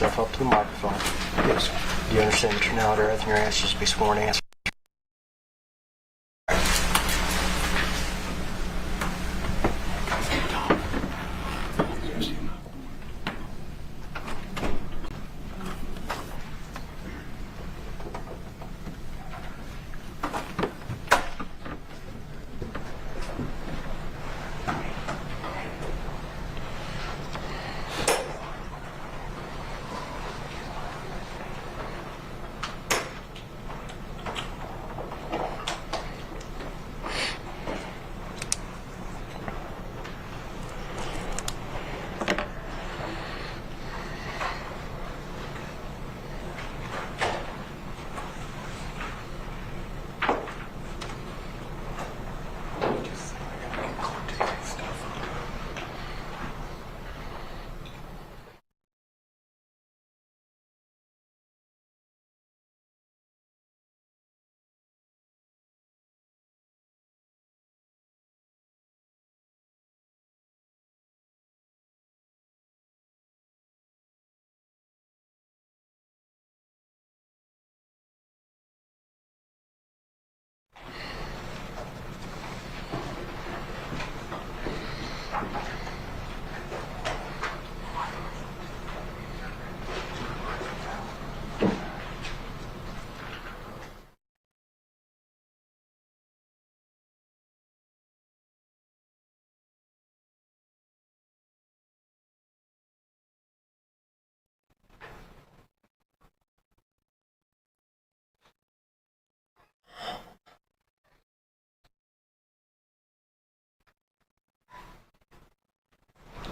yourself up to the microphone. Yes. Do you understand that you're now under oath and your answers to be sworn answers?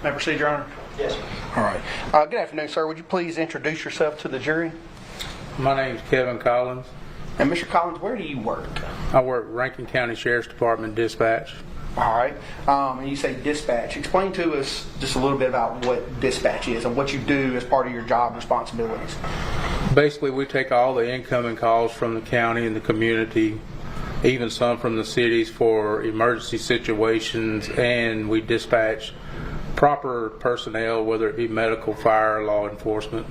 May I proceed, Your Honor? Yes, sir. All right. Good afternoon, sir. Would you please introduce yourself to the jury? My name is Kevin Collins. And Mr. Collins, where do you work? I work Rankin County Sheriff's Department dispatch. All right. And you say dispatch. Explain to us just a little bit about what dispatch is and what you do as part of your job responsibilities. Basically, we take all the incoming calls from the county and the community, even some from the cities for emergency situations, and we dispatch proper personnel, whether it be medical, fire, law enforcement.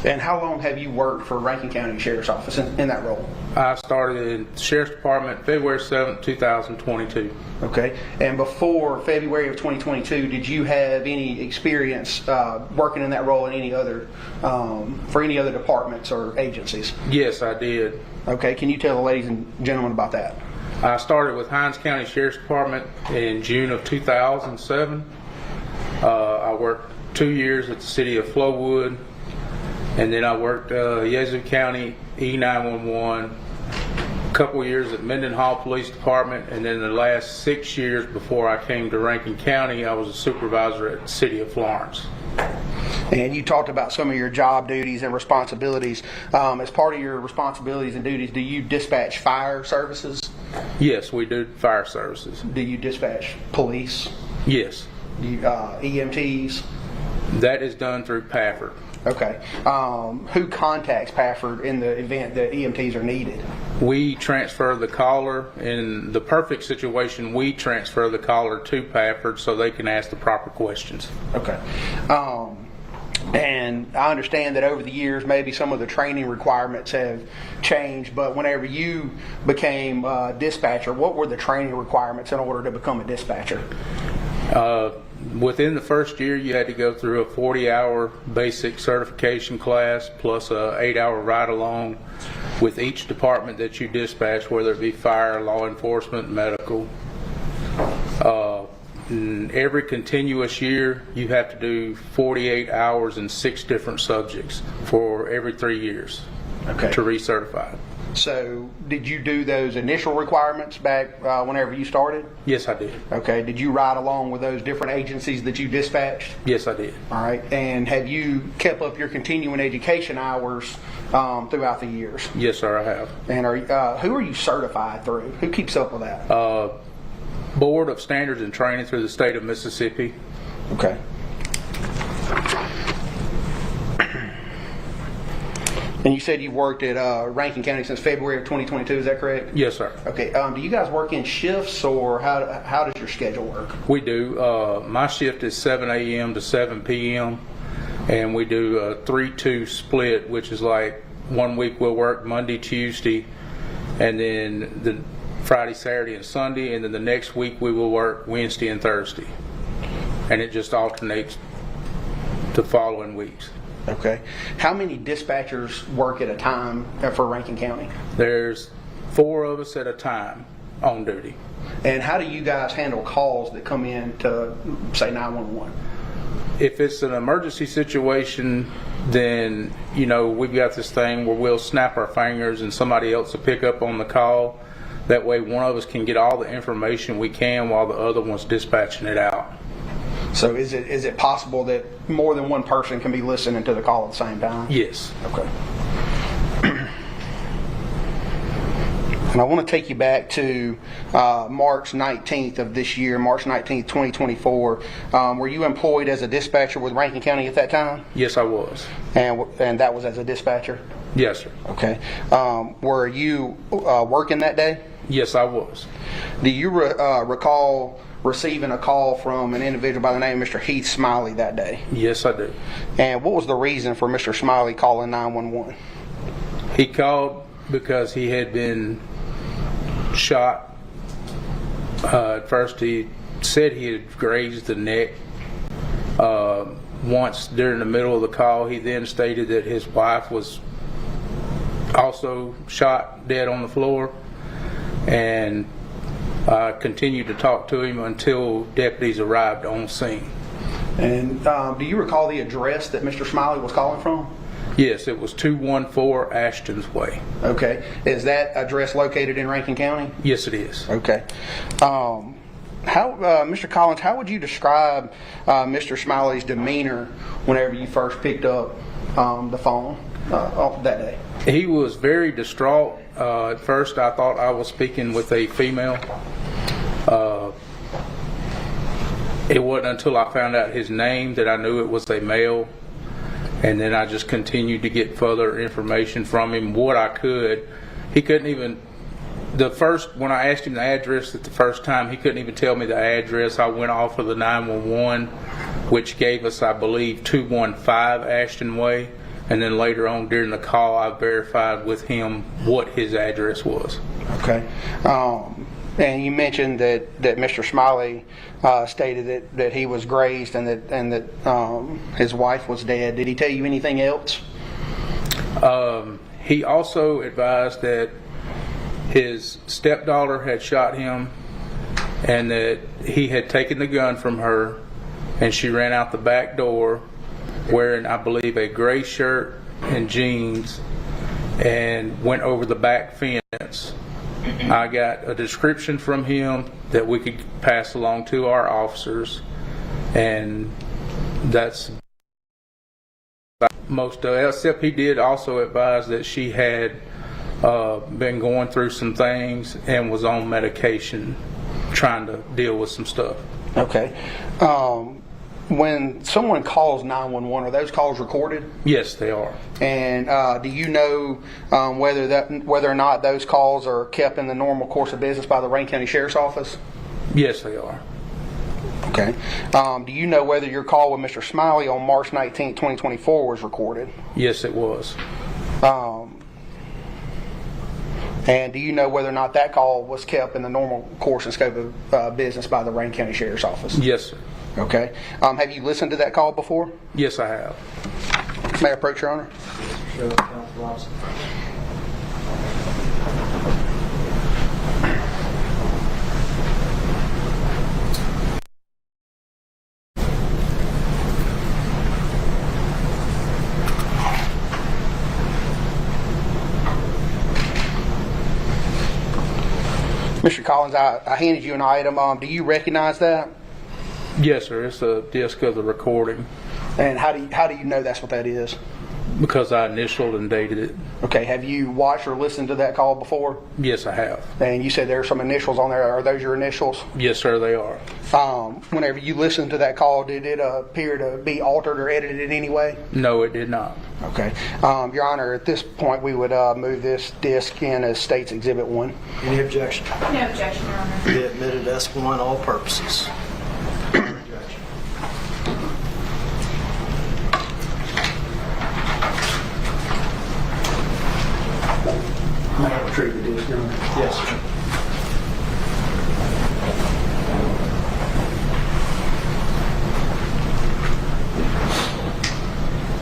And how long have you worked for Rankin County Sheriff's Office in that role? I started in the Sheriff's Department February 7th, 2022. Okay. And before February of 2022, did you have any experience working in that role in any other for any other departments or agencies? Yes, I did. Okay. Can you tell the ladies and gentlemen about that? I started with Hinds County Sheriff's Department in June of 2007. I worked 2 years at the city of Flowood, and then I worked Yazoo County E911, a couple years at Mendenhall Police Department, and then the last 6 years before I came to Rankin County, I was a supervisor at the city of Florence. And you talked about some of your job duties and responsibilities. As part of your responsibilities and duties, do you dispatch fire services? Yes, we do fire services. Do you dispatch police? Yes. EMTs? That is done through Pafford. Okay. Who contacts Pafford in the event that EMTs are needed? We transfer the caller. In the perfect situation, we transfer the caller to Pafford so they can ask the proper questions. Okay. And I understand that over the years, maybe some of the training requirements have changed, but whenever you became a dispatcher, what were the training requirements in order to become a dispatcher? Within the first year, you had to go through a 40-hour basic certification class plus a 8-hour ride-along with each department that you dispatch, whether it be fire, law enforcement, medical. Every continuous year, you have to do 48 hours in 6 different subjects for every 3 years to recertify. So did you do those initial requirements back whenever you started? Yes, I did. Okay. Did you ride along with those different agencies that you dispatched? Yes, I did. All right. And have you kept up your continuing education hours throughout the years? Yes, sir, I have. And who are you certified through? Who keeps up with that? Board of Standards and Training through the state of Mississippi. Okay. And you said you've worked at Rankin County since February of 2022, is that correct? Yes, sir. Okay. Do you guys work in shifts, or how does your schedule work? We do. My shift is 7 a.m. to 7 p.m. and we do a 3-2 split, which is like 1 week we'll work Monday, Tuesday, and then the Friday, Saturday, and Sunday, and then the next week we will work Wednesday and Thursday, and it just alternates the following weeks. Okay. How many dispatchers work at a time for Rankin County? There's 4 of us at a time on duty. And how do you guys handle calls that come in to, say, 911? If it's an emergency situation, then, we've got this thing where we'll snap our fingers and somebody else will pick up on the call. That way one of us can get all the information we can while the other one's dispatching it out. So is it possible that more than one person can be listening to the call at the same time? Yes. Okay. And I want to take you back to March 19th of this year, March 19th, 2024. Were you employed as a dispatcher with Rankin County at that time? Yes, I was. And that was as a dispatcher? Yes, sir. Okay. Were you working that day? Yes, I was. Do you recall receiving a call from an individual by the name of Mr. Heath Smiley that day? Yes, I do. And what was the reason for Mr. Smiley calling 911? He called because he had been shot. At first he said he had grazed the neck. Once during the middle of the call, he then stated that his wife was also shot dead on the floor, and I continued to talk to him until deputies arrived on scene. And do you recall the address that Mr. Smiley was calling from? Yes, it was 214 Ashton's Way. Okay. Is that address located in Rankin County? Yes, it is. Okay. Mr. Collins, how would you describe Mr. Smiley's demeanor whenever you first picked up the phone that day? He was very distraught. At first, I thought I was speaking with a female. It wasn't until I found out his name that I knew it was a male. And then I just continued to get further information from him, what I could. He couldn't even, when I asked him the address the first time, he couldn't even tell me the address. I went off of the 911, which gave us, I believe, 215 Ashton Way. And then later on during the call, I verified with him what his address was. Okay. And you mentioned that Mr. Smiley stated that he was grazed and that his wife was dead. Did he tell you anything else? He also advised that his stepdaughter had shot him and that he had taken the gun from her, and she ran out the back door wearing, I believe, a gray shirt and jeans and went over the back fence. I got a description from him that we could pass along to our officers, and that's most of it, except he did also advise that she had been going through some things and was on medication trying to deal with some stuff. Okay. When someone calls 911, are those calls recorded? Yes, they are. And do you know whether or not those calls are kept in the normal course of business by the Rankin County Sheriff's Office? Yes, they are. Okay. Do you know whether your call with Mr. Smiley on March 19, 2024 was recorded? Yes, it was. And do you know whether or not that call was kept in the normal course and scope of business by the Rankin County Sheriff's Office? Yes, sir. Okay. Have you listened to that call before? Yes, I have. May I approach, Your Honor? Sure, Council Robinson. Mr. Collins, I handed you an item. Do you recognize that? Yes, sir. It's a disc of the recording. And how do you know that's what that is? Because I initialed and dated it. Okay. Have you watched or listened to that call before? Yes, I have. And you said there are some initials on there. Are those your initials? Yes, sir, they are. Whenever you listened to that call, did it appear to be altered or edited in any way? No, it did not. Okay. Your Honor, at this point, we would move this disc in as State's Exhibit 1. Any objection? No objection, Your Honor. Be admitted S1, all purposes. treated as done. Yes, sir.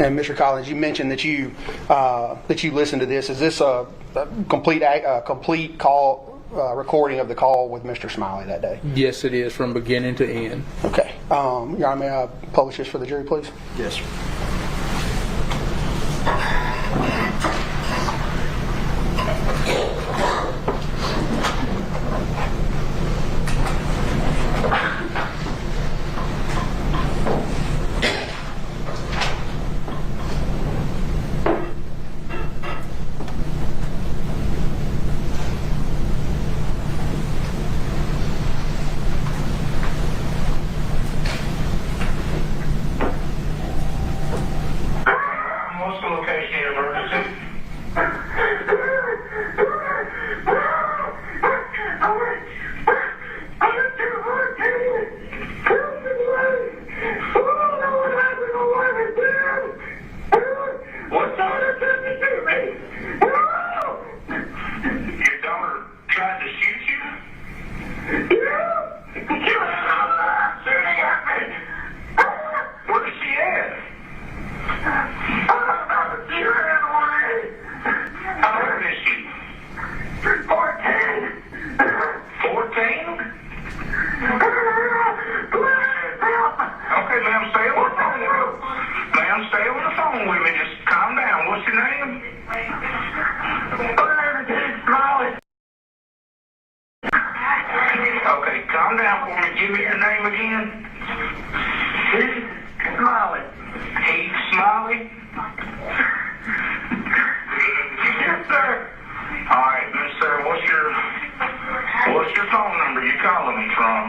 And Mr. Collins, you mentioned that you listened to this. Is this a complete call recording of the call with Mr. Smiley that day? Yes, it is from beginning to end. Okay. Your Honor, may I publish this for the jury, please? Yes, sir. What's the location of your emergency? What's on it to me? Your daughter tried to shoot you? Shooting at me. Where is she at? She ran away. How old is she? 14. 14? Okay, ma'am, stay on the phone with me. Ma'am, stay on the phone with me. Just calm down. What's your name? Okay, calm down for me. Give me your name again. Heath Smiley. Heath Smiley? Yes, sir. All right, Miss Sarah, what's your phone number you calling me from?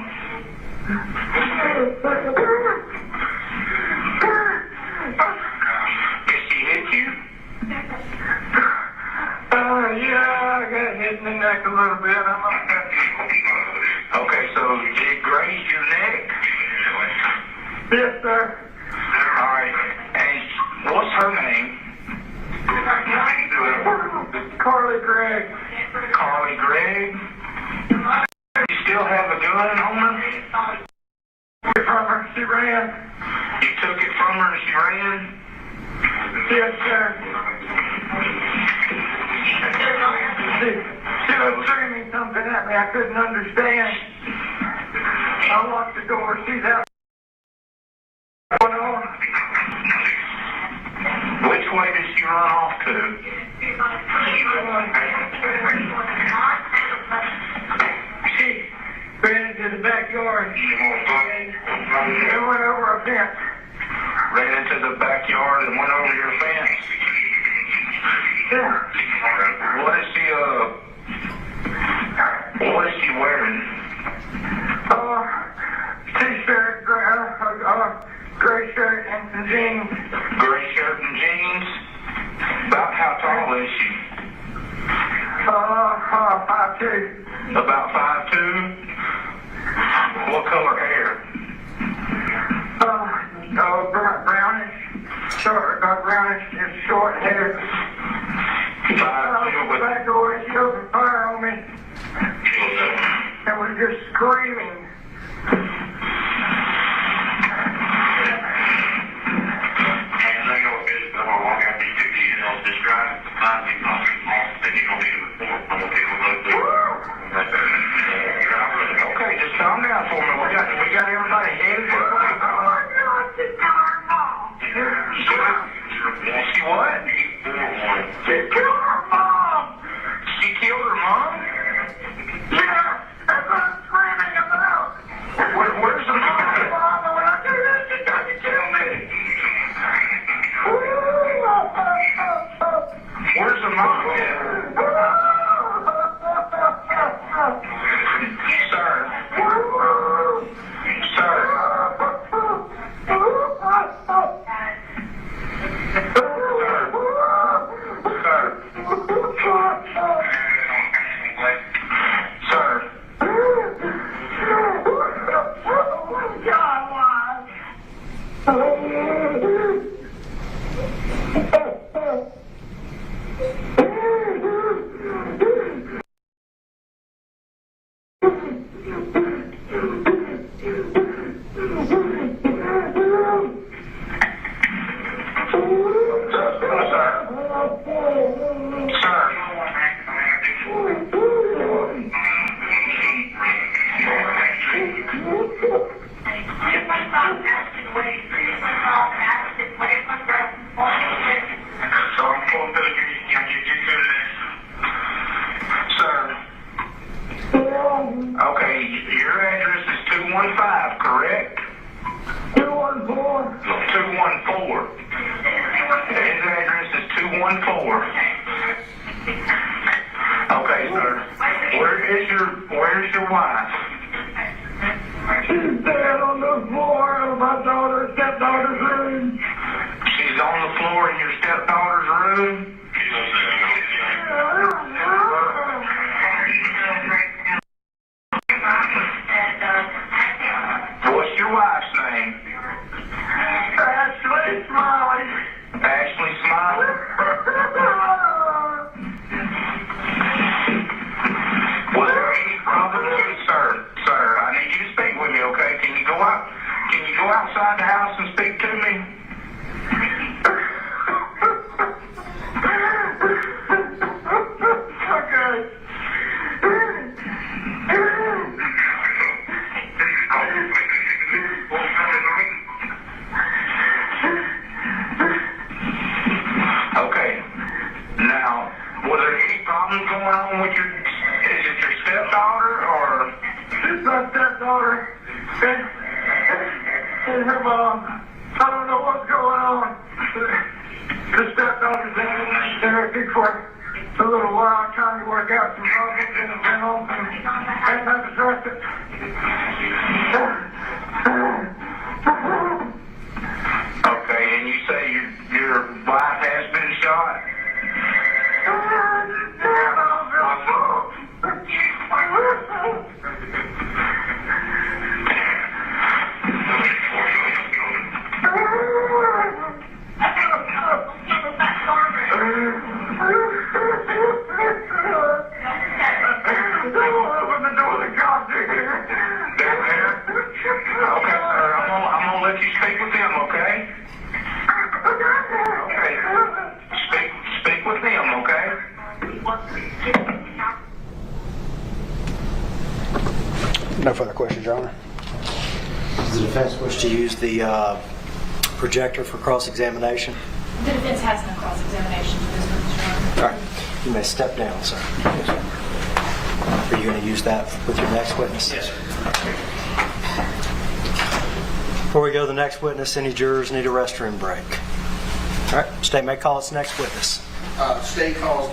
Did she hit you? Yeah, I got hit in the neck a little bit. Okay, so did it graze your neck? Yes, sir. All right, and what's her name? Carly Gregg. Carly Gregg? You still have a gun on her? From her, she ran. You took it from her and she ran? Yes, sir. She was screaming something at me I couldn't understand. I locked the door. She's out. Going on. Which way did she run off to? She ran into the backyard and went over a fence. Ran into the backyard and went over your fence? Yeah. What is she wearing? T-shirt, gray shirt and some jeans. Gray shirt and jeans? About how tall is she? 5'2". About 5'2"? What color hair? Brownish. Brownish and short hair. 5'2" with back door, she opened fire on me. And was just screaming. Okay, just calm down for me. We got everybody headed for She what? She killed her mom. She killed her mom? Yeah, that's what I'm screaming about. on the floor of my stepdaughter's room. She's on the floor in your stepdaughter's room? What's your wife's name? Ashley Smiley. Ashley Smiley? Was there any problem with you, sir? Sir, I need you to speak with me, okay? Can you go outside the house and speak to me? Okay. Now, was there any problem going on with is it your stepdaughter or? It's my stepdaughter. And her mom. I don't know what's going on. The stepdaughter's been in therapy for a little while, trying to work out some problems in the home, and ain't nothing to trust it. Okay, and you say your wife has been shot? No further questions, Your Honor. Does the defense wish to use the projector for cross-examination? The defense has no cross-examination for this one, Your Honor. All right. You may step down, sir. Are you going to use that with your next witness? Yes, sir. Before we go to the next witness, any jurors need a restroom break? All right. State may call its next witness. State calls